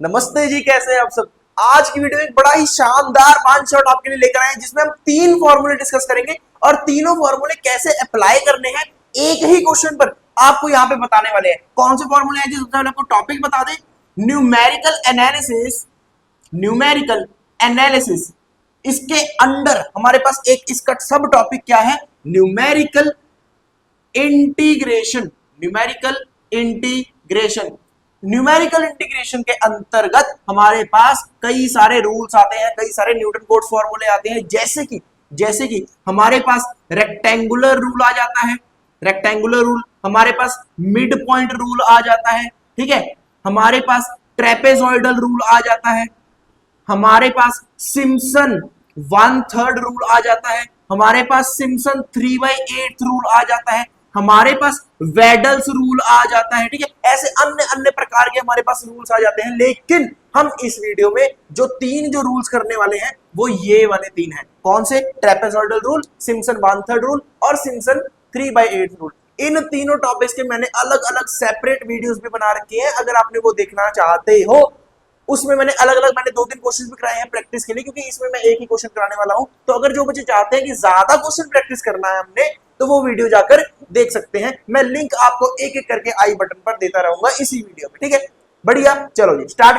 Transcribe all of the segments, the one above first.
नमस्ते जी, कैसे हैं आप सब। आज की वीडियो में एक बड़ा ही शानदार वन शॉट आपके लिए लेकर आए हैं जिसमें हम 3 फॉर्मूले डिस्कस करेंगे और तीनों फॉर्मूले कैसे अप्लाई करने हैं एक ही क्वेश्चन पर आपको यहाँ पे बताने वाले हैं। कौन से फॉर्मूले हैं जी, सबसे पहले आपको टॉपिक बता दें। न्यूमेरिकल एनालिसिस इसके अंडर हमारे पास एक इसका सब टॉपिक क्या है, न्यूमेरिकल इंटीग्रेशन। न्यूमेरिकल इंटीग्रेशन के अंतर्गत हमारे पास कई सारे रूल्स आते हैं, कई सारे न्यूटन कोट्स फॉर्मूले आते हैं। जैसे कि हमारे पास रेक्टेंगुलर रूल आ जाता है, हमारे पास मिड पॉइंट रूल आ जाता है, ठीक है। हमारे पास ट्रेपेजॉइडल रूल आ जाता है, हमारे पास सिम्पसन 1/3 रूल आ जाता है, हमारे पास सिम्पसन 3/8 रूल आ जाता है, हमारे पास वेडल्स रूल आ जाता है, ठीक है। ऐसे अन्य अन्य प्रकार के हमारे पास रूल्स आ जाते हैं। लेकिन हम इस वीडियो में जो रूल्स करने वाले हैं वो ये वाले 3 हैं। कौन से? ट्रेपेजॉइडल रूल, सिम्पसन 1/3 रूल और सिम्पसन 3/8 रूल। इन तीनों टॉपिक्स के मैंने अलग अलग सेपरेट वीडियोस भी बना रखे हैं। अगर आपने वो देखना चाहते हो, उसमें मैंने अलग 2-3 क्वेश्चन भी कराए हैं प्रैक्टिस के लिए, क्योंकि इसमें मैं एक ही क्वेश्चन कराने वाला हूं। तो अगर जो बच्चे चाहते हैं कि ज्यादा क्वेश्चन प्रैक्टिस करना है हमने, तो वो वीडियो जाकर देख सकते हैं। मैं लिंक आपको एक एक करके आई बटन पर देता रहूंगा इसी वीडियो में, ठीक है। बढ़िया, चलो जी स्टार्ट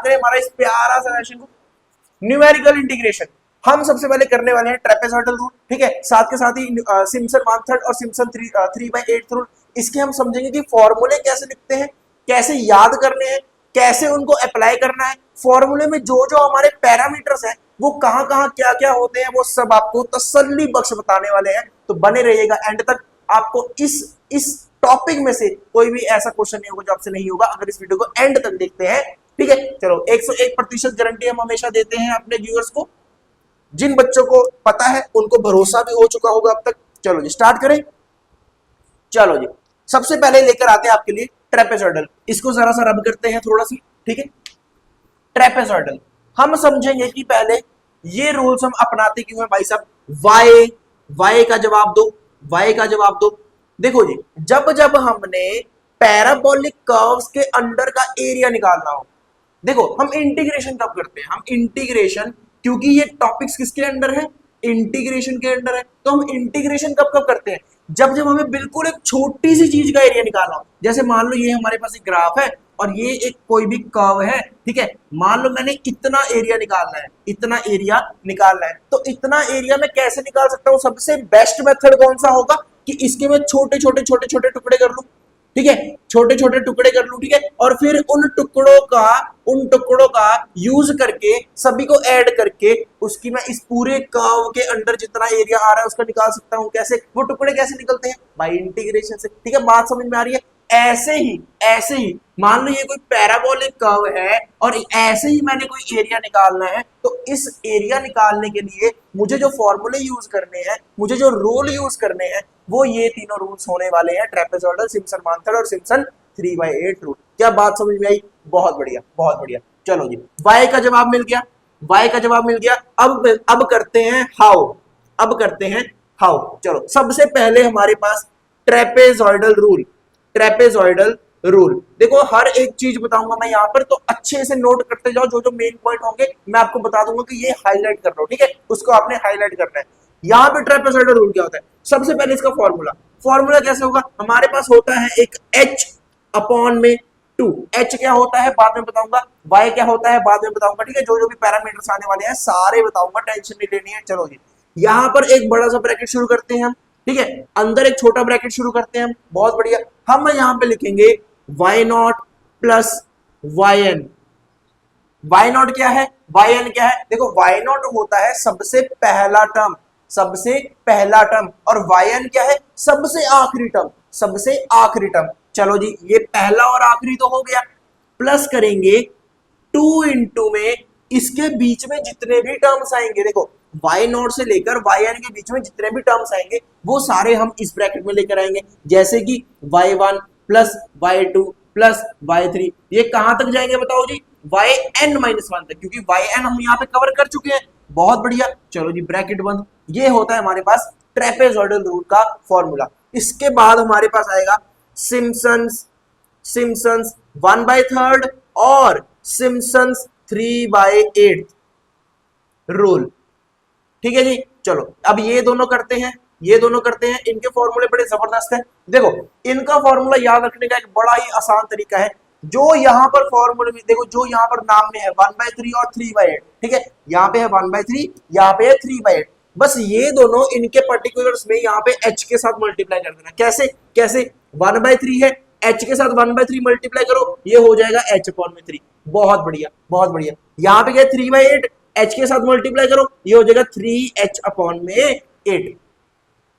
करें हमारा इस प्यारा सा सेशन को। न्यूमेरिकल इंटीग्रेशन हम सबसे पहले करने वाले हैं ट्रेपेजॉइडल रूल, ठीक है। साथ के साथ ही सिम्पसन 1/3 और सिम्पसन 3/8 रूल। इसके हम समझेंगे कि फॉर्मूले कैसे लिखते हैं, कैसे याद करने हैं, कैसे उनको अप्लाई करना है। फॉर्मूले में जो जो हमारे पैरामीटर्स हैं वो कहां कहां क्या क्या होते हैं, वो सब आपको तसल्ली बख्श बताने वाले हैं। तो बने रहिएगा एंड तक। आपको इस टॉपिक में से कोई भी ऐसा क्वेश्चन नहीं होगा जो आपसे नहीं होगा, अगर इस वीडियो को एंड तक देखते हैं, ठीक है। चलो, 101% गारंटी हम हमेशा देते हैं अपने व्यूअर्स को। जिन बच्चों को पता है उनको भरोसा भी हो चुका होगा अब तक। चलो जी स्टार्ट करें। चलो जी, सबसे पहले लेकर आते हैं आपके लिए ट्रेपेजॉइडल। इसको जरा सा रब करते हैं थोड़ा सा, ठीक है। ट्रेपेजॉइडल हम समझेंगे कि पहले ये रूल्स हम अपनाते क्यों हैं भाई साहब। वाई का जवाब दो। देखो जी, जब हमने पैराबोलिक कर्व्स के अंडर का एरिया निकालना हो, देखो हम इंटीग्रेशन कब करते हैं? हम इंटीग्रेशन, क्योंकि ये टॉपिक्स किसके अंडर है? इंटीग्रेशन के अंडर है। तो हम इंटीग्रेशन कब करते हैं? जब हमें बिल्कुल एक छोटी सी चीज का एरिया निकालना हो। जैसे मान लो ये हमारे पास एक ग्राफ है और ये एक कोई भी कर्व है, ठीक है। मान लो मैंने इतना एरिया निकालना है, तो इतना एरिया मैं कैसे निकाल सकता हूँ? सबसे बेस्ट मेथड कौन सा होगा कि इसके मैं छोटे छोटे टुकड़े कर लूं, ठीक है। छोटे छोटे टुकड़े कर लूं, ठीक है। और फिर उन टुकड़ों का यूज करके, सभी को ऐड करके, उसकी मैं इस पूरे कर्व के अंदर जितना एरिया आ रहा है उसका निकाल सकता हूं। कैसे? वो टुकड़े कैसे निकलते हैं? बाय इंटीग्रेशन से, ठीक है। बात समझ में आ रही है? ऐसे ही मान लो ये कोई पैराबोलिक कर्व है और ऐसे ही मैंने कोई एरिया निकालना है, तो इस एरिया निकालने के लिए मुझे जो फॉर्मूले यूज करने हैं, मुझे जो रूल यूज करने हैं, वो ये तीनों रूल्स होने वाले हैं। ट्रेपेजॉइडल, सिम्पसन 1/3 और सिम्पसन 3/8 रूल। क्या बात समझ में आई? बहुत बढ़िया। चलो जी, वाई का जवाब मिल गया। अब करते हैं हाउ। चलो, सबसे पहले हमारे पास ट्रेपेजॉइडल रूल। देखो, हर एक चीज बताऊंगा मैं यहाँ पर, तो अच्छे से नोट करते जाओ। जो मेन पॉइंट होंगे मैं आपको बता दूंगा कि ये हाईलाइट कर लो, ठीक है। उसको आपने हाईलाइट करना है। यहाँ पे ट्रेपेजॉइडल रूल क्या होता है? सबसे पहले इसका फॉर्मूला कैसे होगा? हमारे पास होता है एक h/2। h क्या होता है बाद में बताऊंगा, y क्या होता है बाद में बताऊंगा, ठीक है। जो भी पैरामीटर्स आने वाले हैं सारे बताऊंगा, टेंशन नहीं लेनी है। चलो जी, यहाँ पर एक बड़ा सा ब्रैकेट शुरू करते हैं हम, ठीक है। अंदर एक छोटा ब्रैकेट शुरू करते हैं हम, बहुत बढ़िया। हम यहाँ पे लिखेंगे y0 प्लस yn। y0 क्या है, yn क्या है? देखो, y0 होता है सबसे पहला टर्म और yn क्या है? सबसे आखिरी टर्म। चलो जी, ये पहला और आखिरी तो हो गया। प्लस करेंगे 2 इंटू में इसके बीच में जितने भी टर्म्स आएंगे, देखो y0 से लेकर yn के बीच में जितने भी टर्म्स आएंगे वो सारे हम इस ब्रैकेट में लेकर आएंगे। जैसे कि y1 plus y2 plus y3, ये कहां तक जाएंगे बताओ जी? yn-1 तक, क्योंकि yn हम यहाँ पे कवर कर चुके हैं। बहुत बढ़िया। चलो जी, ब्रैकेट बंद। ये होता है हमारे पास ट्रेपेजॉइडल रूल का फॉर्मूला। इसके बाद हमारे पास आएगा सिम्पसन्स 1/3 और सिम्पसन्स 3/8 रूल। ठीक है जी, चलो अब ये दोनों करते हैं, ये दोनों करते हैं, इनके फॉर्मूले बड़े जबरदस्त है। देखो इनका फॉर्मूला याद रखने का एक बड़ा ही आसान तरीका है। जो यहाँ पर फॉर्मूले में देखो, जो यहाँ पर नाम में है 1/3 और 3/8, ठीक है, यहाँ पे है 1/3, यहाँ पे है 3/8, बस ये दोनों इनके पर्टिकुलर्स में यहाँ पे h के साथ मल्टीप्लाई कर देना। कैसे कैसे, 1/3 है, h के साथ 1/3 मल्टीप्लाई करो, ये हो जाएगा h/3। बहुत बढ़िया बहुत बढ़िया। यहाँ पे क्या 3/8, h के साथ मल्टीप्लाई करो, ये हो जाएगा 3h/8।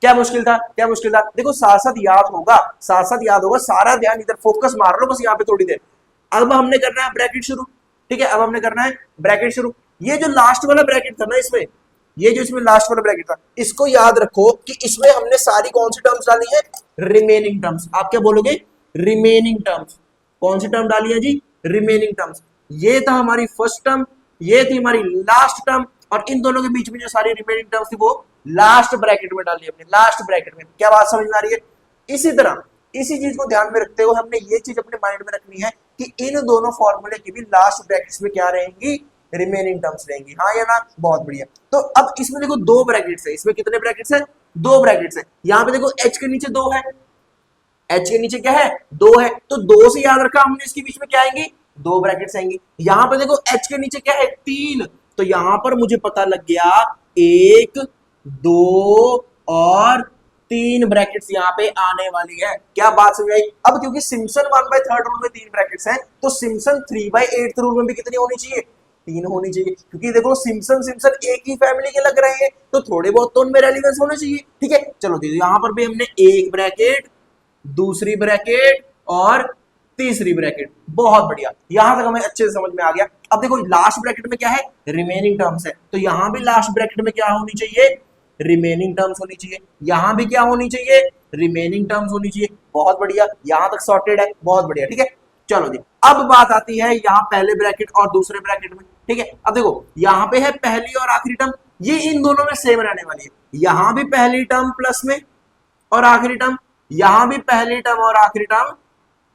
क्या मुश्किल था, क्या मुश्किल था? देखो साथ साथ याद होगा, साथ साथ याद होगा, सारा ध्यान इधर फोकस मार लो बस यहाँ पे थोड़ी देर। अब हमने करना है ब्रैकेट शुरू, ठीक है, अब हमने करना है ब्रैकेट शुरू। ये जो लास्ट वाला ब्रैकेट था ना, इसमें ये जो इसमें लास्ट वाला ब्रैकेट था, इसको याद रखो कि इसमें हमने सारी कौन सी टर्म्स डाली है, रिमेनिंग टर्म्स। आप क्या बोलोगे, रिमेनिंग टर्म्स। कौन सी टर्म डाली है जी, रिमेनिंग टर्म्स। ये था हमारी फर्स्ट टर्म, ये थी हमारी लास्ट टर्म, और इन दोनों के बीच में जो सारी रिमेनिंग टर्म्स थी वो लास्ट ब्रैकेट में डाली हमने, लास्ट ब्रैकेट में। क्या बात समझ में आ रही है? इसी तरह इसी चीज को ध्यान में रखते हुए हमने ये चीज अपने माइंड में रखनी है कि इन दोनों फॉर्मूले की भी लास्ट ब्रैकेट्स में क्या रहेंगी, रिमेनिंग टर्म्स रहेंगी। हाँ या ना, बहुत बढ़िया। तो अब इसमें देखो दो ब्रैकेट्स है, इसमें कितने ब्रैकेट्स है, दो ब्रैकेट्स है। यहाँ पे देखो h के नीचे दो है, h के नीचे क्या है, दो है, तो दो से याद रखा हमने, इसके बीच में क्या आएंगे, दो ब्रैकेट्स आएंगे। यहाँ पे देखो h के नीचे क्या है, तीन, तो यहाँ पर मुझे पता लग गया एक, दो और तीन ब्रैकेट्स यहाँ पे आने वाली है। क्या बात समझ आई? अब क्योंकि सिम्पसन 1/3 रूल में तीन ब्रैकेट्स हैं, तो सिम्पसन 3/8 रूल में भी कितनी होनी चाहिए, तीन होनी चाहिए। क्योंकि देखो सिम्पसन सिम्पसन एक ही फैमिली के लग रहे हैं, तो थोड़े बहुत तो उनमें रेलिवेंस होने चाहिए। ठीक है, चलो दीजिए, यहाँ पर भी हमने एक ब्रैकेट, दूसरी ब्रैकेट और तीसरी ब्रैकेट। बहुत बढ़िया, यहां तक हमें अच्छे से समझ में आ गया। अब देखो लास्ट ब्रैकेट में क्या है, रिमेनिंग टर्म्स है, तो यहां भी लास्ट ब्रैकेट में क्या होनी चाहिए, रिमेनिंग टर्म्स होनी चाहिए। यहां भी क्या होनी चाहिए, रिमेनिंग टर्म्स होनी चाहिए। बहुत बढ़िया, यहां तक सॉर्टेड है, बहुत बढ़िया। ठीक है, चलो जी, अब बात आती है यहाँ पहले ब्रैकेट और दूसरे ब्रैकेट में। ठीक है, अब देखो यहाँ पे है पहली और आखिरी टर्म, ये इन दोनों में सेम रहने वाली है। यहां भी पहली टर्म प्लस में और आखिरी टर्म, यहां भी पहली टर्म और आखिरी टर्म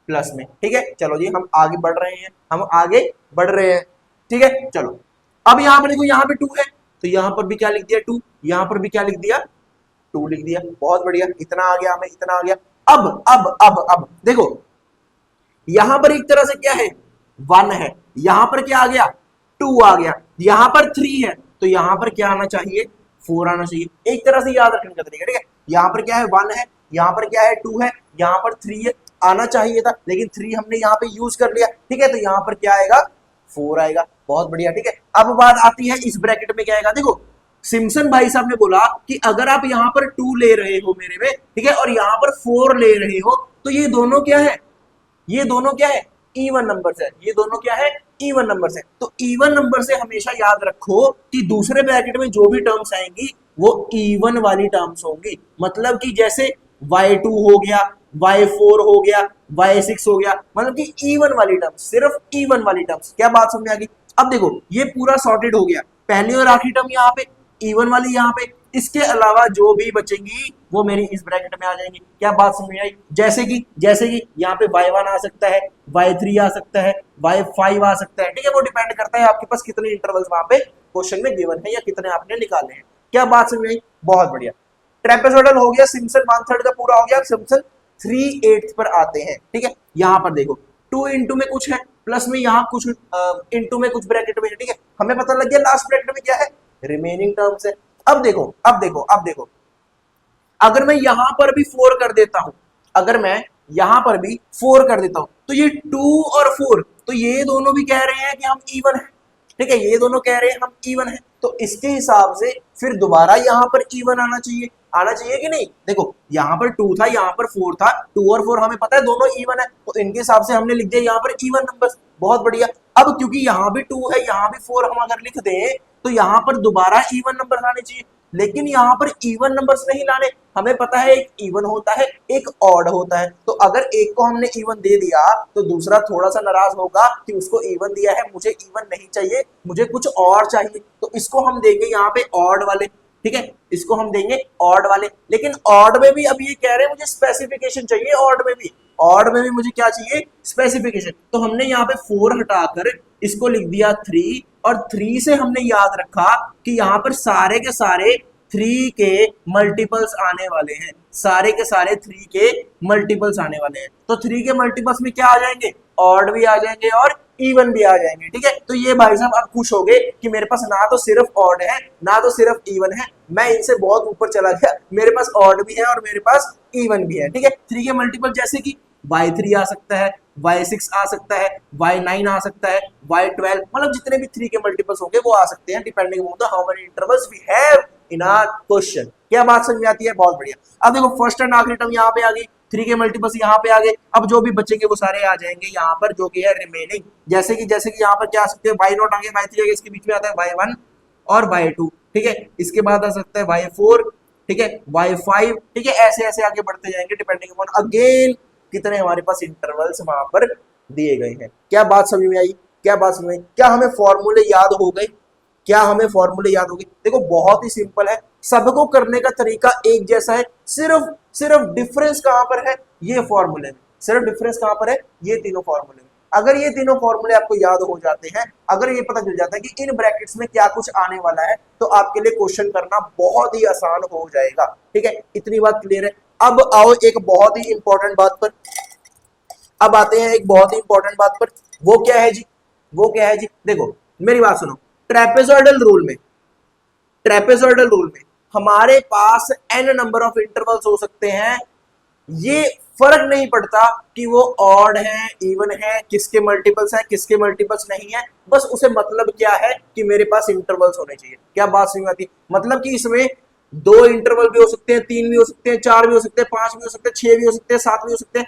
प्लस में। ठीक है, चलो जी, हम आगे बढ़ रहे हैं, हम आगे बढ़ रहे हैं। ठीक है, चलो अब यहां पर देखो, यहां पे 2 है, तो यहां पर भी क्या लिख दिया, 2, यहां पर भी क्या लिख दिया, 2 लिख दिया। बहुत बढ़िया, इतना आ गया हमें, इतना आ गया। अब देखो यहां पर एक तरह से क्या है, 1 है, यहां पर क्या आ गया, 2 आ गया, यहां पर 3 है, तो यहां पर क्या आना चाहिए, 4 आना चाहिए। एक तरह से याद रखने का तरीका। ठीक है, यहां पर क्या है, 1 है, यहां पर क्या है, 2 है, यहां पर 3 है, आना चाहिए था, लेकिन 3 हमने यहाँ पे यूज कर लिया। ठीक है, तो यहाँ पर क्या आएगा, 4 आएगा। बहुत बढ़िया। ठीक है, अब बात आती है इस ब्रैकेट में क्या आएगा। देखो सिम्पसन भाई साहब ने बोला कि अगर आप यहाँ पर 2 ले रहे हो मेरे में, ठीक है, और यहाँ पर 4 ले रहे हो, तो ये दोनों क्या है, ये दोनों क्या है, इवन नंबर्स है। ये दोनों क्या है, इवन नंबर्स है। तो इवन नंबर से हमेशा याद रखो कि दूसरे ब्रैकेट में जो भी टर्म्स आएंगी वो इवन वाली टर्म्स होंगी। मतलब कि जैसे y2 हो गया, y4 हो गया, y6 हो गया, मतलब कि इवन वाली टर्म्स, सिर्फ इवन वाली टर्म्स। क्या बात समझ में आ गई? अब देखो ये पूरा सॉर्टेड हो गया, पहली और आखिरी टर्म यहाँ पे, इवन वाली यहाँ पे, इसके अलावा जो भी बचेंगी वो मेरी इस ब्रैकेट में आ जाएंगी। क्या बात समझ में आई? जैसे कि यहाँ पे y1 आ सकता है, y3 आ सकता है, y5 आ सकता है। ठीक है, वो डिपेंड करता है आपके पास कितने इंटरवल्स वहां पे क्वेश्चन में गिवन है या कितने आपने निकाले हैं। क्या बात समझ में आई? बहुत बढ़िया। ट्रेपेजोइडल हो गया, सिम्पसन 1/3 का पूरा हो गया, सिम्पसन 3/8 पर आते हैं। ठीक है, यहाँ पर देखो 2 इंटू में कुछ है, प्लस में यहाँ कुछ इंटू में कुछ ब्रैकेट में है। ठीक है, हमें पता लग गया लास्ट ब्रैकेट में क्या है, रिमेनिंग टर्म्स है। अब देखो अगर मैं यहां पर भी 4 कर देता हूं, अगर मैं यहां पर भी 4 कर देता हूं, तो ये 2 और 4, तो ये दोनों भी कह रहे हैं कि हम इवन है। ठीक है, ये दोनों कह रहे हैं हम इवन है, तो इसके हिसाब से फिर दोबारा यहां पर इवन आना चाहिए, आना चाहिए कि नहीं? देखो यहां पर 2 था, यहां पर 4 था, 2 और 4 हमें पता है दोनों इवन है, तो इनके हिसाब से हमने लिख दिया यहां पर इवन नंबर्स। बहुत बढ़िया। अब क्योंकि यहां भी 2 है, यहां भी 4, हम अगर लिख दें तो यहां पर दोबारा इवन नंबर आने चाहिए, लेकिन यहां पर इवन नंबर्स नहीं लाने। हमें पता है एक इवन होता है, एक ऑड होता है, तो अगर एक को हमने इवन दे दिया तो दूसरा थोड़ा सा नाराज होगा कि उसको इवन दिया है, मुझे इवन नहीं चाहिए, मुझे कुछ और चाहिए, तो इसको हम देंगे यहाँ पे ऑड वाले। ठीक है, इसको हम देंगे ऑड वाले। लेकिन ऑड में भी अब ये कह रहे हैं मुझे स्पेसिफिकेशन चाहिए, ऑड में भी मुझे क्या चाहिए, स्पेसिफिकेशन। तो हमने यहाँ पे 4 हटाकर इसको लिख दिया 3, और 3 से हमने याद रखा कि यहाँ पर सारे के सारे 3 के मल्टीपल्स आने वाले हैं, सारे के सारे 3 के मल्टीपल्स आने वाले हैं। तो 3 के मल्टीपल्स में क्या आ जाएंगे, ऑड भी आ जाएंगे और इवन भी आ जाएंगे। ठीक है, तो ये भाई साहब आप खुश हो गए कि मेरे पास ना तो सिर्फ ऑड है ना तो सिर्फ इवन है, मैं इनसे बहुत ऊपर चला गया, मेरे पास ऑड भी है और मेरे पास इवन भी है। ठीक है, 3 के मल्टीपल जैसे कि y3 आ सकता है, y6 आ सकता है, y9 आ सकता है, y12, मतलब जितने भी 3 के मल्टीपल्स होंगे वो आ सकते हैं, depending on the how many intervals we have in our question. क्या बात समझ में आती है? बहुत बढ़िया। अब देखो फर्स्ट एंड आखिरी टर्म यहाँ पे आ गई, 3 के मल्टीपल्स यहाँ पे आ गए। अब जो भी बचेंगे वो सारे आ जाएंगे यहाँ पर, जो कि है रिमेनिंग। जैसे कि यहाँ पर क्या आ सकते हैं, y0 आ गया, y3 आ गया, इसके बीच में आता है y1 और y2। ठीक है, इसके बाद आ सकता है y4, ठीक है, y5, ठीक है, ऐसे ऐसे आगे बढ़ते जाएंगे डिपेंडिंग अपॉन अगेन कितने हमारे पास इंटरवल्स वहां पर दिए गए हैं। क्या बात समझ में आई? क्या बात समझ में? क्या हमें फॉर्मूले याद हो गए? क्या हमें फॉर्मूले याद हो गए? देखो बहुत ही सिंपल है, सबको करने का तरीका एक जैसा है, सिर्फ डिफरेंस कहां पर है, ये फॉर्मूले में। सिर्फ डिफरेंस कहां पर है, ये तीनों फॉर्मूले में। अगर ये तीनों फॉर्मूले आपको याद हो जाते हैं, अगर ये पता चल जाता है कि इन ब्रैकेट्स में क्या कुछ आने वाला है, तो आपके लिए क्वेश्चन करना बहुत ही आसान हो जाएगा। ठीक है, इतनी बात क्लियर है। अब आओ एक बहुत ही इंपॉर्टेंट बात पर, अब आते हैं एक बहुत ही इंपॉर्टेंट बात पर। वो क्या है जी? वो क्या है जी? देखो मेरी बात सुनो, ट्रेपेजॉइडल रूल में हमारे पास n नंबर ऑफ इंटरवल्स हो सकते हैं। ये फर्क नहीं पड़ता कि वो ऑड है, इवन है, किसके मल्टीपल्स है, किसके मल्टीपल्स नहीं है, बस उसे मतलब क्या है कि मेरे पास इंटरवल्स होने चाहिए। क्या बात समझ में आती है? मतलब कि इसमें 2 इंटरवल भी हो सकते हैं, 3 भी हो सकते हैं, 4 भी हो सकते हैं, 5 भी हो सकते हैं, 6 भी हो सकते हैं, 7 भी हो सकते हैं,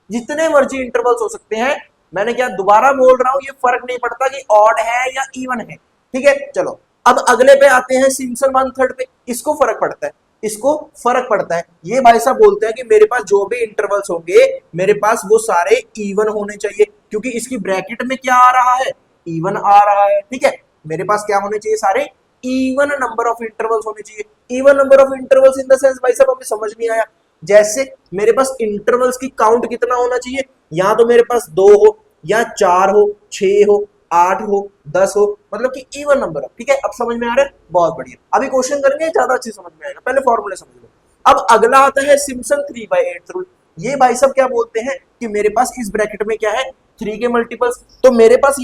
जितने मर्जी इंटरवल्स हो सकते हैं। मैंने क्या दोबारा बोल रहा हूं, ये फर्क नहीं पड़ता कि ऑड है या इवन है। ठीक है, चलो अब अगले पे आते हैं, सिम्पसन वन थर्ड पे। इसको फर्क पड़ता है, इसको फर्क पड़ता है। ये भाई साहब बोलते हैं कि मेरे पास जो भी इंटरवल्स होंगे मेरे पास वो सारे इवन होने चाहिए, क्योंकि इसकी ब्रैकेट में क्या आ रहा है, इवन आ रहा है। ठीक है, मेरे पास क्या होने चाहिए, सारे इवन नंबर ऑफ इंटरवल्स होने चाहिए। Even number of intervals in the sense भाई साहब हमें समझ नहीं आया। जैसे मेरे पास इंटरवल्स की काउंट कितना होना चाहिए, या तो मेरे पास 2 हो, या 4 हो, 6 हो, 8 हो, 10 हो, मतलब कि इवन नंबर हो। ठीक है, अब समझ में आ रहा है? बहुत बढ़िया। अभी क्वेश्चन करेंगे ज्यादा अच्छे समझ में आएगा, पहले फॉर्मूले समझ लो। अब अगला आता है सिम्पसन 3/8 रूल। ये भाई साहब क्या बोलते हैं कि मेरे पास इस ब्रैकेट में क्या है, 3 के मल्टीपल्स। तो मेरे पास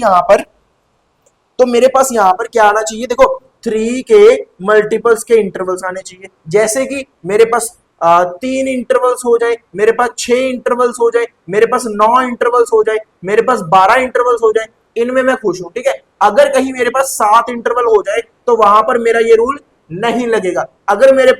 यहाँ पर क्या आना चाहिए, देखो 3 के मल्टीपल्स के इंटरवल्स आने चाहिए। जैसे कि मेरे पास 3 इंटरवल्स हो जाए, मेरे पास 6 इंटरवल्स हो जाए, मेरे पास 9 इंटरवल्स हो जाए, मेरे पास 12 इंटरवल्स हो जाए, इनमें मैं खुश हूं। ठीक है, अगर कहीं मेरे पास 7 इंटरवल हो जाए तो वहां पर मेरा ये रूल नहीं लगेगा। अगर मेरे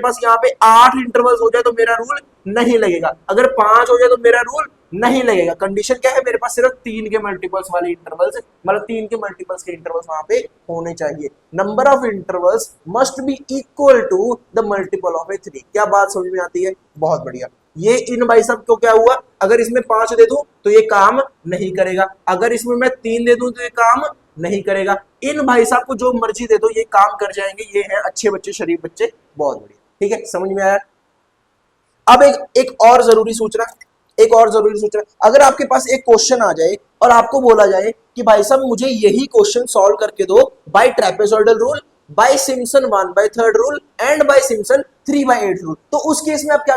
पास यहाँ पे 8 इंटरवल्स हो जाए तो मेरा रूल नहीं लगेगा। अगर 5 हो जाए तो मेरा रूल नहीं लगेगा। कंडीशन क्या है, मेरे पास सिर्फ 3 के मल्टीपल्स वाले इंटरवल्स, मतलब 3 के मल्टीपल्स के इंटरवल्स वहां पे होने चाहिए। Number of intervals must be equal to the multiple of 3। क्या बात समझ में आती है? बहुत बढ़िया। ये इन भाई साहब को क्या हुआ, अगर इसमें 5 दे दूं तो ये काम नहीं करेगा, अगर इसमें मैं 3 दे दूं तो ये काम नहीं करेगा। इन भाई साहब को जो मर्जी दे दो ये काम कर जाएंगे। ये है अच्छे बच्चे, शरीफ बच्चे, बहुत बढ़िया। ठीक है, समझ में आया? अब एक और जरूरी सूचना, अगर आपके पास एक क्वेश्चन आ जाए और आपको बोला जाए कि भाई साहब मुझे यही क्वेश्चन सॉल्व करके दो by trapezoidal rule, by Simpson 1/3 rule and by Simpson 3/8 rule, तो उस केस में आप क्या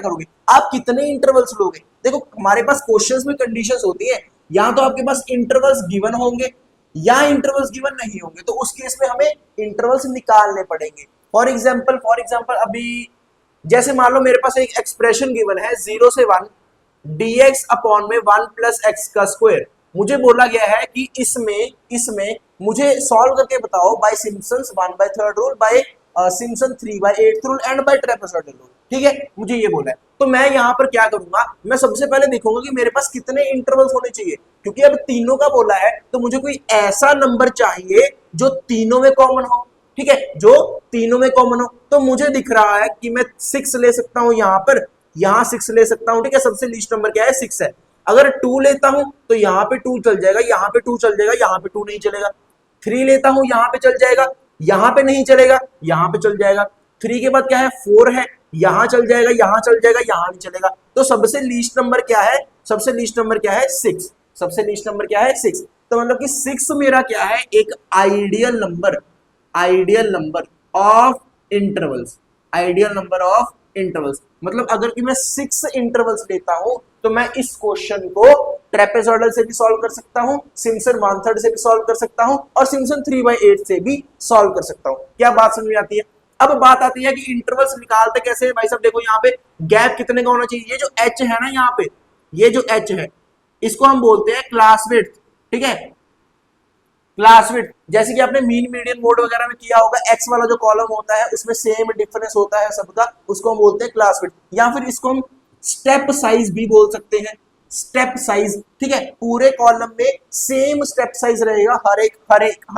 करोगे? आप कितने इंटरवल्स लोगे? देखो हमारे पास क्वेश्चंस में कंडीशंस होती हैं, या तो आपके पास इंटरवल्स गिवन होंगे या इंटरवल्स गिवन नहीं होंगे, तो उस केस में हमें इंटरवल्स निकालने पड़ेंगे। फॉर एग्जाम्पल अभी जैसे मान लो मेरे पास एक एक्सप्रेशन गिवन है 0 से 1 dx अपॉन में 1 प्लस एक्स का स्क्वायर। मुझे बोला गया है कि इसमें मुझे सॉल्व करके बताओ by Simpson's 1/3 rule, by Simpson 3/8 rule and by trapezoidal rule. ठीक है, मुझे ये बोला है। तो मैं यहाँ पर क्या करूंगा, मैं सबसे पहले देखूंगा कि मेरे पास कितने इंटरवल्स होने चाहिए, क्योंकि अब तीनों का बोला है तो मुझे कोई ऐसा नंबर चाहिए जो तीनों में कॉमन हो। ठीक है, जो तीनों में कॉमन हो। तो मुझे दिख रहा है कि मैं 6 ले सकता हूं, यहाँ 6 ले सकता हूं। ठीक है, सबसे लीस्ट नंबर क्या है, 6 है। अगर 2 लेता हूं तो यहाँ पे 2 चल जाएगा, यहाँ पे 2 चल जाएगा, यहाँ पे 2 नहीं चलेगा। 3 लेता हूं यहाँ पे चल जाएगा, यहां पे नहीं चलेगा, यहां पे चल जाएगा। 3 के बाद क्या है 4 है, यहां चल जाएगा, यहां चल जाएगा, यहां नहीं चलेगा। तो सबसे लीस्ट नंबर क्या है, सबसे लीस्ट नंबर क्या है 6, सबसे लीस्ट नंबर क्या है 6। तो मतलब कि 6 मेरा क्या है एक ideal number, ideal number of intervals, ideal number of intervals. मतलब अगर कि मैं 6 इंटरवल्स लेता हूं तो मैं इस क्वेश्चन को ट्रेपेजॉइडल से भी सॉल्व कर सकता हूं, सिम्पसन 1/3 से भी सॉल्व कर सकता हूं और सिम्पसन 3/8 से भी सॉल्व कर सकता हूं। क्या बात समझ में आती है? अब बात आती है कि इंटरवल्स निकालते कैसे हैं भाई साहब। देखो यहाँ पे गैप कितने का होना चाहिए, ये जो एच है ना यहाँ पे, ये जो एच है इसको हम बोलते हैं क्लास विड्थ, ठीक है, क्लास विड्थ। जैसे कि आपने मीन मीडियन मोड वगैरह में किया होगा, एक्स वाला जो कॉलम होता है उसमें सेम डिफरेंस होता है सबका, उसको हम बोलते हैं क्लास विड्थ। या फिर इसको हम स्टेप साइज भी बोल सकते हैं, स्टेप साइज, ठीक है। पूरे कॉलम में सेम स्टेप साइज रहेगा हर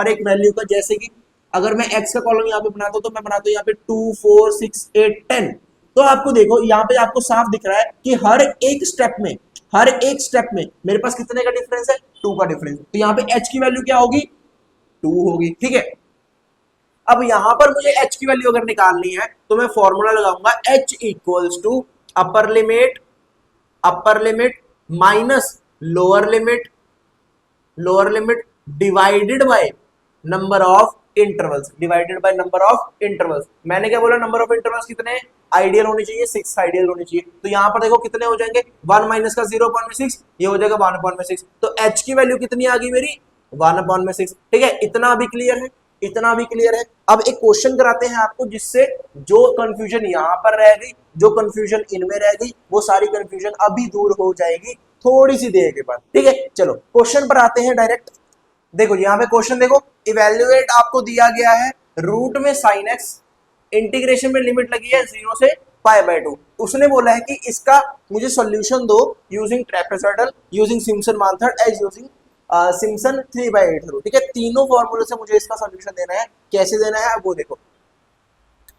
एक वैल्यू का। जैसे कि अगर मैं एक्स का कॉलम यहाँ पे बनाता हूँ तो मैं बनाता हूँ यहाँ पे 2 4 6 8 10। तो आपको देखो यहाँ पे आपको साफ दिख रहा है कि हर एक स्टेप में, हर एक स्टेप में मेरे पास कितने का डिफरेंस है 2 का डिफरेंस। तो यहाँ पे h की वैल्यू क्या होगी 2 होगी, ठीक है। अब यहां पर मुझे h की वैल्यू अगर निकालनी है तो मैं फॉर्मूला लगाऊंगा h equals to upper limit minus lower limit divided by number of intervals, divided by number of intervals. मैंने क्या बोला, नंबर ऑफ इंटरवल्स कितने आइडियल होने चाहिए 6 आइडियल होने चाहिए। तो यहां पर देखो कितने हो जाएंगे 1 माइनस का 0/6, ये हो जाएगा 1/6। तो h की वैल्यू कितनी आ गई मेरी 1/6, ठीक है। इतना भी क्लियर है, इतना भी क्लियर है। अब एक क्वेश्चन कराते हैं आपको जिससे जो कंफ्यूजन यहां पर रह गई, जो कंफ्यूजन इनमें रह गई, वो सारी कंफ्यूजन अभी दूर हो जाएगी थोड़ी सी देर के बाद, ठीक है। चलो क्वेश्चन पर आते हैं डायरेक्ट। देखो यहाँ पे क्वेश्चन देखो, इवेल्युएट आपको दिया गया है रूट में sin x, इंटीग्रेशन में लिमिट लगी है 0 से π/2। उसने बोला है कि इसका मुझे सॉल्यूशन दो using trapezoidal, using Simpson method as using Simpson 3/8 rule, ठीक है। तीनों फॉर्मूले से मुझे इसका सॉल्यूशन देना है। कैसे देना है अब वो देखो।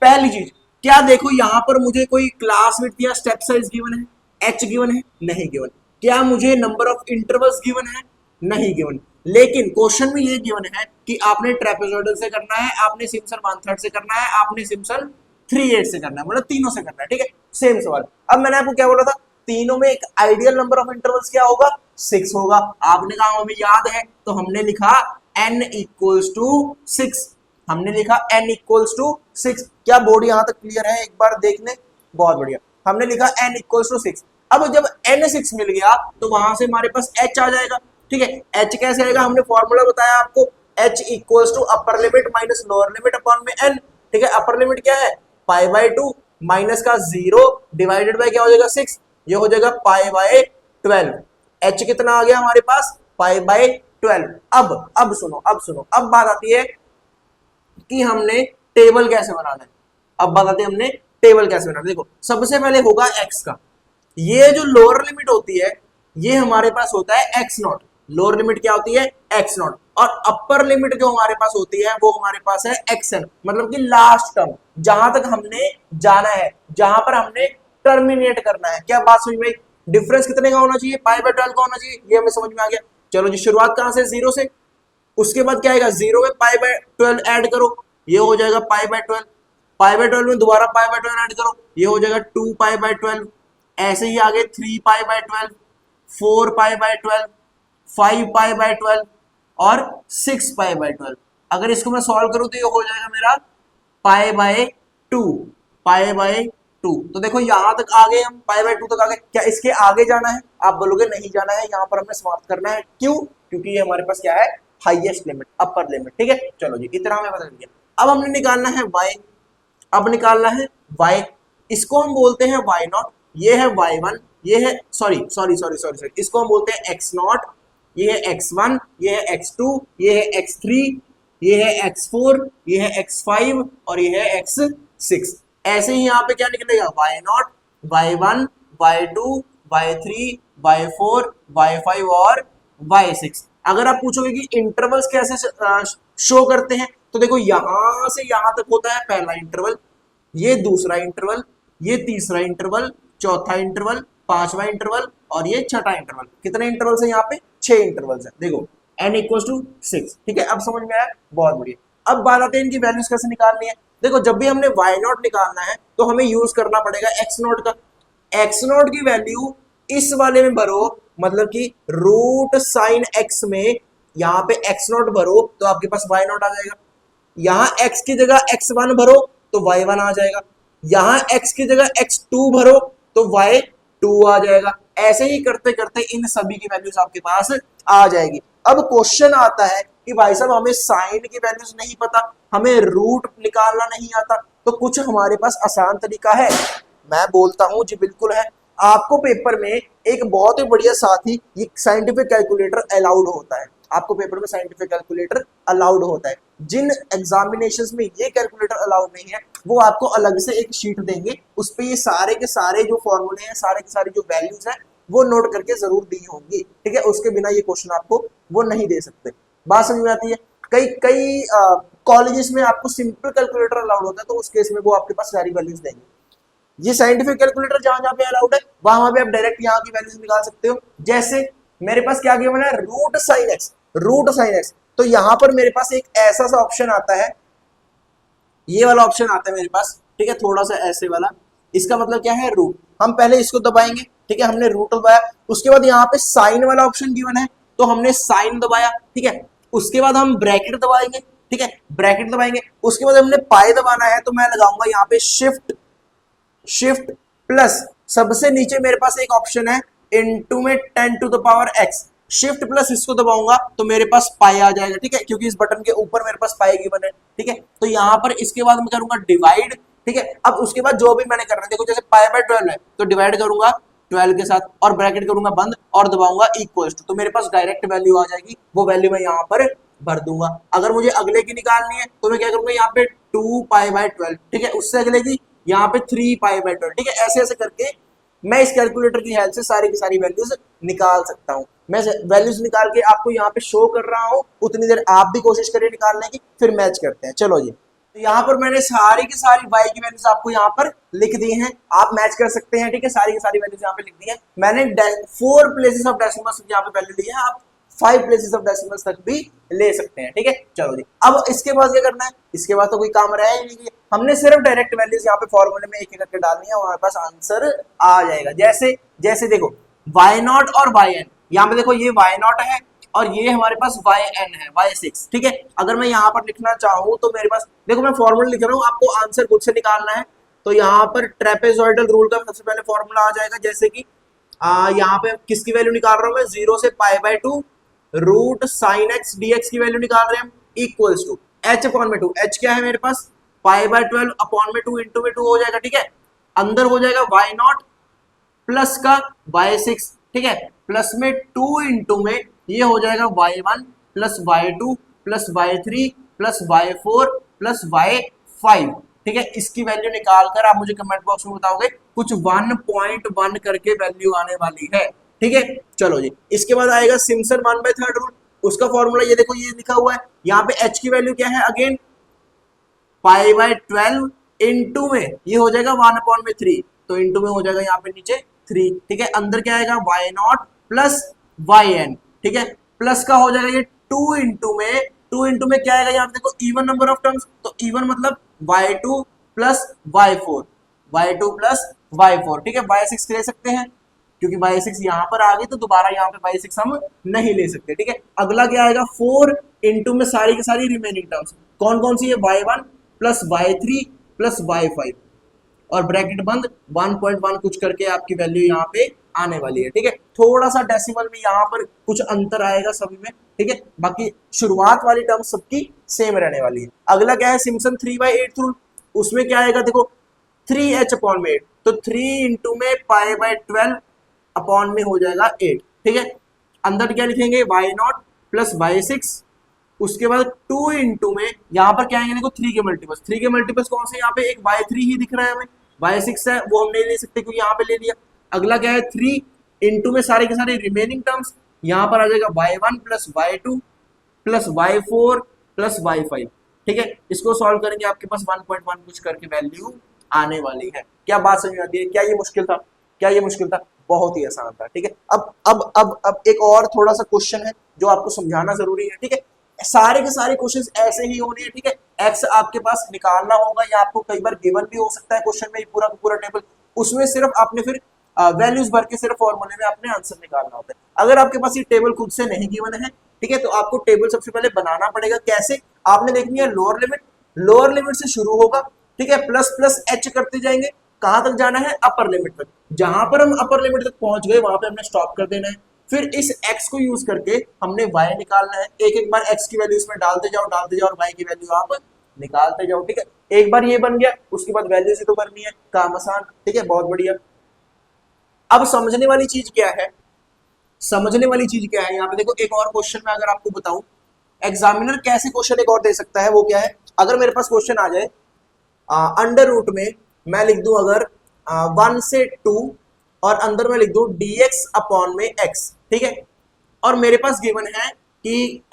पहली चीज क्या, देखो यहाँ पर मुझे कोई क्लास विड्थ या स्टेप साइज गिवन है, h गिवन है नहीं गिवन। क्या मुझे नंबर ऑफ इंटरवल्स गिवन है नहीं गिवन। लेकिन क्वेश्चन में ये गिवन है कि आपने ट्रेपेजॉइडल से करना है, आपने सिम्पसन 1/3 से करना है, आपने सिम्पसन 3/8 से करना है, मतलब तीनों से करना है, ठीक है। सेम सवाल। अब मैंने आपको क्या बोला था, तीनों में एक आइडियल नंबर ऑफ इंटरवल्स क्या होगा 6 होगा। आपने कहा हमें याद है तो हमने लिखा n इक्वल्स टू 6, हमने लिखा n इक्वल्स टू 6। क्या बोर्ड यहां तक क्लियर है एक बार देखने, बहुत बढ़िया। हमने लिखा n इक्वल्स टू 6। अब जब n 6 मिल गया तो वहां से हमारे पास h आ जाएगा, ठीक है। h कैसे आएगा, हमने फॉर्मूला बताया आपको, h equals to upper limit minus lower limit upon में n, ठीक है। अपर लिमिट क्या है π/2 माइनस का 0 डिवाइडेड बाय क्या हो जाएगा 6, ये हो जाएगा π/12। h कितना आ गया हमारे पास π/12। अब सुनो, अब बात आती है कि हमने टेबल कैसे बनाना है। अब बात आती है हमने टेबल कैसे बनाना है। देखो सबसे पहले होगा x का, ये जो लोअर लिमिट होती है ये हमारे पास होता है x0, लोअर लिमिट क्या होती है x0, और अपर लिमिट जो हमारे पास होती है वो हमारे पास है xn, मतलब कि लास्ट टर्म जहां तक हमने जाना है, जहां पर हमने टर्मिनेट करना है। क्या बात समझ में, डिफरेंस कितने का होना चाहिए π/12 का होना चाहिए, ये हमें समझ में आ गया। चलो जी शुरुआत कहां से 0 से, उसके बाद क्या आएगा 0 में π/12 ऐड करो, ये हो जाएगा π/12, π/12 में दोबारा π/12 ऐड करो, ये हो जाएगा 2π/12। ऐसे ही आगे 3π/12, 4π/12, 5π/12 और 6π/12। अगर इसको मैं सॉल्व करूं तो ये हो जाएगा मेरा π/2, π/2। तो देखो यहां तक आ गए हम, π/2 तक आ गए। क्या इसके आगे जाना है, आप बोलोगे नहीं जाना है, यहां पर हमें समाप्त करना है। क्यों, क्योंकि ये हमारे पास क्या है हाईएस्ट लिमिट, अपर लिमिट, ठीक है। चलो जी इतना हमें बदल दिया। अब हमने निकालना है y, अब निकालना है y, इसको हम बोलते हैं y0, ये है y1, ये है सॉरी, इसको हम बोलते हैं x0, ये है x1, ये है x2, ये है x3, ये है x4, ये है x5 और ये है x6। ऐसे ही यहाँ पे क्या निकलेगा y0, y1, y2, y3, y4, y5 और y6। अगर आप पूछोगे कि इंटरवल्स कैसे शो करते हैं, तो देखो यहां से यहां तक होता है पहला इंटरवल, ये दूसरा इंटरवल, ये तीसरा इंटरवल, चौथा इंटरवल, पांचवा इंटरवल और ये छठा इंटरवल। कितने इंटरवल्स है यहाँ पे 6 इंटरवल्स है। देखो n इक्वल्स टू 6, ठीक है। अब समझ में आया, बहुत बढ़िया। अब बात आती है इनकी वैल्यूज कैसे निकालनी है। देखो जब भी हमने वाई नॉट निकालना है तो हमें यूज करना पड़ेगा एक्स नॉट का। एक्स नॉट की वैल्यू इस वाले में भरो, मतलब कि रूट साइन एक्स में यहाँ पे एक्स नॉट भरो तो आपके पास वाई नॉट आ जाएगा। यहाँ x की जगह x1 भरो तो y1 आ जाएगा। यहाँ x की जगह x2 भरो तो y2 आ जाएगा। ऐसे ही करते करते इन सभी की वैल्यूज आपके पास आ जाएगी। अब क्वेश्चन आता है कि भाई साहब हमें साइन की वैल्यूज नहीं पता, हमें रूट निकालना नहीं आता, तो कुछ हमारे पास आसान तरीका है। मैं बोलता हूं जी बिल्कुल है। आपको पेपर में एक बहुत ही बढ़िया साथी ये साइंटिफिक कैलकुलेटर अलाउड होता है। आपको पेपर में साइंटिफिक कैलकुलेटर अलाउड होता है। जिन एग्जामिनेशंस में ये कैलकुलेटर अलाउड नहीं है वो आपको अलग से एक शीट देंगे, उस पे ये सारे के सारे जो फॉर्मूले हैं, सारे के सारे जो वैल्यूज हैं वो नोट करके जरूर दी होंगी, ठीक है। उसके बिना ये क्वेश्चन आपको वो नहीं दे सकते। बात समझ में आती है। कई कई कॉलेजेस में आपको सिंपल कैलकुलेटर अलाउड होता है, तो उस केस में वो आपके पास सारी वैल्यूज देंगे। ये साइंटिफिक कैलकुलेटर जहां जहां पे अलाउड है वहां पे आप डायरेक्ट यहाँ की वैल्यूज निकाल सकते हो। जैसे मेरे पास क्या गिवन है, root sine x, root sine x. तो यहां पर मेरे पास एक ऐसा सा ऑप्शन आता है, ये वाला ऑप्शन आता है मेरे पास, ठीक है, थोड़ा सा ऐसे वाला। इसका मतलब क्या है, रूट। हम पहले इसको दबाएंगे, ठीक है, हमने रूट दबाया। उसके बाद यहाँ पे साइन वाला ऑप्शन गिवन है तो हमने साइन दबाया, ठीक है। उसके बाद हम ब्रैकेट दबाएंगे, ठीक है, ब्रैकेट दबाएंगे। उसके बाद हमने पाई दबाना है तो मैं लगाऊंगा यहाँ पे शिफ्ट, शिफ्ट प्लस, सबसे नीचे मेरे पास एक ऑप्शन है इनटू में 10 to the power x। Shift plus इसको दबाऊंगा तो मेरे पास पाई आ जाएगा, ठीक है, क्योंकि इस बटन के ऊपर मेरे पास पाई गिवन है, ठीक है। तो यहाँ पर इसके बाद मैं करूंगा डिवाइड, ठीक है। अब उसके बाद जो भी मैंने करना है, देखो जैसे पाई बाय 12 है तो डिवाइड करूंगा 12 के साथ और ब्रैकेट करूंगा बंद और दबाऊंगा इक्वल टू, तो मेरे पास डायरेक्ट वैल्यू आ जाएगी। वो वैल्यू मैं यहाँ पर भर दूंगा। अगर मुझे अगले की निकालनी है तो मैं क्या करूंगा, यहाँ पे 2 पाई बाय 12, ठीक है, उससे अगले की यहाँ पे 3 पाई बाय 12, ठीक है। ऐसे ऐसे करके मैं इस कैलकुलेटर की हेल्प से सारी की सारी वैल्यूज निकाल सकता हूँ। मैं वैल्यूज निकाल के आपको यहाँ पे शो कर रहा हूँ, उतनी देर आप भी कोशिश करिए निकालने की, फिर मैच करते हैं। चलो जी, तो यहाँ पर मैंने सारी की सारी y की वैल्यूज आपको यहाँ पर लिख दी हैं, आप मैच कर सकते हैं, ठीक है। सारी की सारी वैल्यूज यहाँ पे लिख दी है मैंने। 4 प्लेसेस ऑफ डेसिमल्स यहाँ पे वैल्यू ली है, आप 5 प्लेसेस ऑफ डेसिमल्स तक भी ले सकते हैं, ठीक है। चलो जी, अब इसके बाद क्या करना है, इसके बाद तो कोई काम रहा ही नहीं, हमने सिर्फ डायरेक्ट वैल्यूज यहाँ पे फॉर्मूले में एक एक करके डालनी है, हमारे पास आंसर आ जाएगा। जैसे जैसे देखो y नॉट और yn, यहाँ पे देखो ये y नॉट है और ये हमारे पास yn है, y6, ठीक है। अगर मैं यहाँ पर लिखना चाहूँ तो मेरे पास देखो मैं फॉर्मूला लिख रहा हूँ, आपको आंसर खुद से निकालना है। तो यहाँ पर ट्रेपेजॉइडल रूल का सबसे पहले फॉर्मूला आ जाएगा, जैसे कि यहाँ पे किसकी वैल्यू निकाल रहा हूँ मैं, 0 से pi by 2 root sine x dx की वैल्यू निकाल रहे हैं इक्वल्स टू h अपॉन में 2। h क्या है मेरे पास, पाई बाय 12 अपॉन में 2 इंटू में 2 हो जाएगा, ठीक है। अंदर हो जाएगा y नॉट प्लस का y6, ठीक है, प्लस में 2 इंटू में ये हो जाएगा y1 plus y2 plus y3 plus y4 plus y5, ठीक है। इसकी वैल्यू निकाल कर आप मुझे कमेंट बॉक्स में बताओगे, कुछ 1.1 करके वैल्यू आने वाली है, ठीक है। चलो जी, इसके बाद आएगा सिम्पसन 1/3 रूल। उसका फॉर्मूला ये देखो, ये लिखा हुआ है यहाँ पे। h की वैल्यू क्या है, अगेन पाई बाय 12 इंटू में ये हो जाएगा 1/3, तो इंटू में हो जाएगा यहाँ पे नीचे 3, ठीक है। अंदर क्या आएगा y नॉट प्लस yn, ठीक है, प्लस का हो जाएगा ये 2 इंटू में क्या आएगा यहाँ पे देखो, इवन नंबर ऑफ टर्म्स, तो इवन मतलब y2 plus y4, y2 plus y4, ठीक है। y6 ले सकते हैं क्योंकि y6 यहाँ पर आ गई तो दोबारा यहाँ पे y6 हम नहीं ले सकते, ठीक है। अगला क्या आएगा, 4 इंटू में सारी की सारी रिमेनिंग टर्म्स कौन कौन सी है, y1 plus y3 plus y5 और ब्रैकेट बंद 1.1 कुछ करके आपकी वैल्यू यहाँ पे आने वाली है, ठीक है। थोड़ा सा डेसिमल में यहाँ पर कुछ अंतर आएगा सभी में, ठीक है, बाकी शुरुआत वाली टर्म सबकी सेम रहने वाली है। अगला क्या है, सिम्पसन 3/8 रूल। उसमें क्या आएगा देखो, 3h अपॉन में 8, तो 3 इंटू में पाई बाय 12 अपॉन में हो जाएगा 8, ठीक है। अंदर क्या लिखेंगे, y नॉट प्लस y6, उसके बाद 2 इंटू में यहाँ पर क्या आएंगे देखो, 3 के मल्टीपल्स, 3 के मल्टीपल्स कौन से, यहाँ पे एक y3 ही दिख रहा है हमें, y6 है वो हम नहीं ले सकते क्योंकि यहाँ पे ले लिया। अगला क्या है, 3 इंटू में सारे के सारे रिमेनिंग टर्म्स, यहाँ पर आ जाएगा y1 plus y2 plus y4 plus y5, ठीक है। इसको सॉल्व करेंगे आपके पास 1.1 कुछ करके वैल्यू आने वाली है। क्या बात समझ आती है, क्या ये मुश्किल था, क्या ये मुश्किल था, बहुत ही आसान था, ठीक है। अब एक और थोड़ा सा क्वेश्चन है जो आपको समझाना जरूरी है, ठीक है। सारे के सारे क्वेश्चंस ऐसे ही होने हैं, ठीक है। एक्स आपके पास निकालना होगा या आपको कई बार गिवन भी हो सकता है क्वेश्चन में पूरा का पूरा टेबल, उसमें सिर्फ आपने फिर वैल्यूज भर के सिर्फ फॉर्मूले में आपने आंसर निकालना होता है। अगर आपके पास ये टेबल खुद से नहीं गिवन है, ठीक है, तो आपको टेबल सबसे पहले बनाना पड़ेगा। कैसे? आपने देखनी है लोअर लिमिट से शुरू होगा, ठीक है, प्लस प्लस एच करते जाएंगे, कहां तक जाना है? अपर लिमिट तक। जहां पर हम अपर लिमिट तक पहुंच गए वहां पे हमने स्टॉप कर देना है। फिर इस x को यूज करके हमने y निकालना है। एक एक बार x की वैल्यू इसमें डालते जाओ और y की वैल्यू आप निकालते जाओ, ठीक है। एक बार ये बन गया, उसके बाद वैल्यू से तो करनी है, काम आसान, ठीक है, बहुत बढ़िया। अब समझने वाली चीज क्या है? समझने वाली चीज क्या है, यहाँ पे देखो एक और क्वेश्चन में अगर आपको बताऊं, एग्जामिनर कैसे क्वेश्चन एक और दे सकता है, वो क्या है? अगर मेरे पास क्वेश्चन आ जाए अंडर रूट में मैं लिख दूं अगर 1 से 2 और अंदर में लिख दूं dx अपॉन में x, ठीक है, और मेरे पास गिवन है कि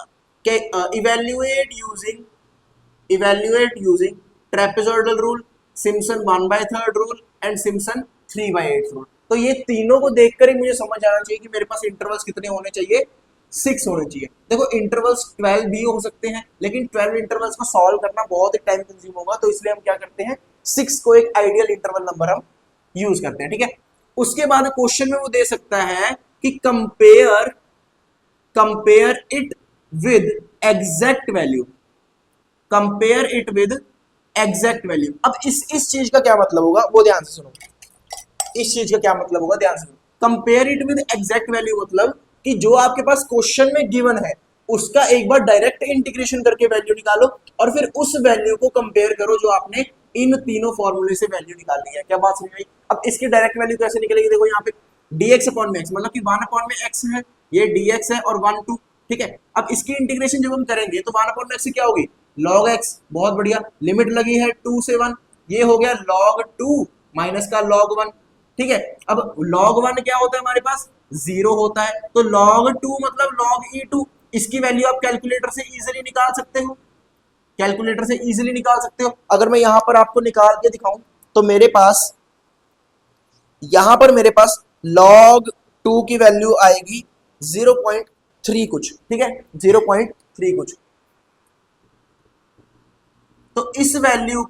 evaluate using trapezoidal rule, Simpson 1/3 rule and Simpson 3/8 rule. तो ये तीनों को देखकर ही मुझे समझ आना चाहिए कि मेरे पास इंटरवल्स कितने होने चाहिए, 6 होने चाहिए। देखो इंटरवल्स 12 भी हो सकते हैं, लेकिन 12 इंटरवल्स को सॉल्व करना बहुत ही टाइम कंज्यूम होगा, तो इसलिए हम क्या करते हैं, 6 को एक आइडियल इंटरवल नंबर हम यूज करते हैं, ठीक है। उसके बाद क्वेश्चन में वो दे सकता है कि compare it with exact value, compare it with exact value. अब इस चीज का क्या मतलब होगा वो ध्यान से सुनो, इस चीज का क्या मतलब होगा ध्यान से। Compare it with exact value मतलब कि जो आपके पास क्वेश्चन में गिवन है उसका एक बार डायरेक्ट इंटीग्रेशन करके वैल्यू निकालो और फिर उस वैल्यू को कंपेयर करो जो आपने इन तीनों फॉर्मूले से वैल्यू निकालनी है। क्या बात समझ आई? अब इसकी डायरेक्ट वैल्यू कैसे निकलेगी? देखो यहाँ पे dx अपॉन में x, मतलब कि 1 अपॉन में x है, ये dx है और 1 2, ठीक है। अब इसकी इंटीग्रेशन जब हम करेंगे तो 1 अपॉन में x से क्या होगी? log x, बहुत बढ़िया। लिमिट लगी है 2 से 1, ये हो गया log 2 माइनस का log 1, ठीक है। अब log 1 क्या होता है हमारे पास? 0 होता है, तो log 2 मतलब log e2। इसकी वैल्यू आप कैलकुलेटर से इजीली निकाल सकते हो, कैलकुलेटर से इजीली निकाल सकते हो। अगर मैं यहां पर आपको निकाल के दिखाऊं तो मेरे पास यहां पर मेरे पास log 2 की वैल्यू आएगी 0.3 कुछ, ठीक है, 0.3 कुछ। तो इस वैल्यू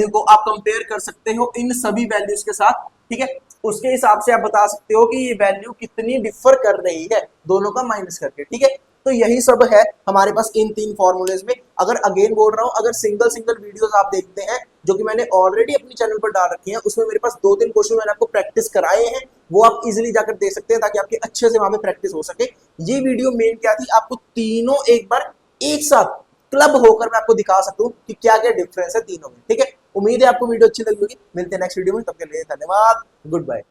को आप कंपेयर कर सकते हो इन सभी वैल्यूज के साथ, ठीक है। उसके हिसाब से आप बता सकते हो कि ये वैल्यू कितनी डिफर कर रही है दोनों का माइनस करके, ठीक है। तो यही सब है हमारे पास इन 3 फॉर्मूलेज में। अगर अगेन बोल रहा हूं, अगर सिंगल वीडियोस आप देखते हैं जो कि मैंने ऑलरेडी अपनी चैनल पर डाल रखी है, उसमें मेरे पास 2-3 क्वेश्चन मैंने आपको प्रैक्टिस कराए हैं, वो आप इजीली जाकर देख सकते हैं ताकि आपके अच्छे से वहां पे प्रैक्टिस हो सके। ये वीडियो मेन क्या थी, आपको तीनों एक बार एक साथ क्लब होकर मैं आपको दिखा सकता हूं कि क्या क्या डिफरेंस है तीनों में, ठीक है। उम्मीद है आपको वीडियो अच्छी लगी होगी। मिलते हैं नेक्स्ट वीडियो में, तब के लिए धन्यवाद, गुड बाय।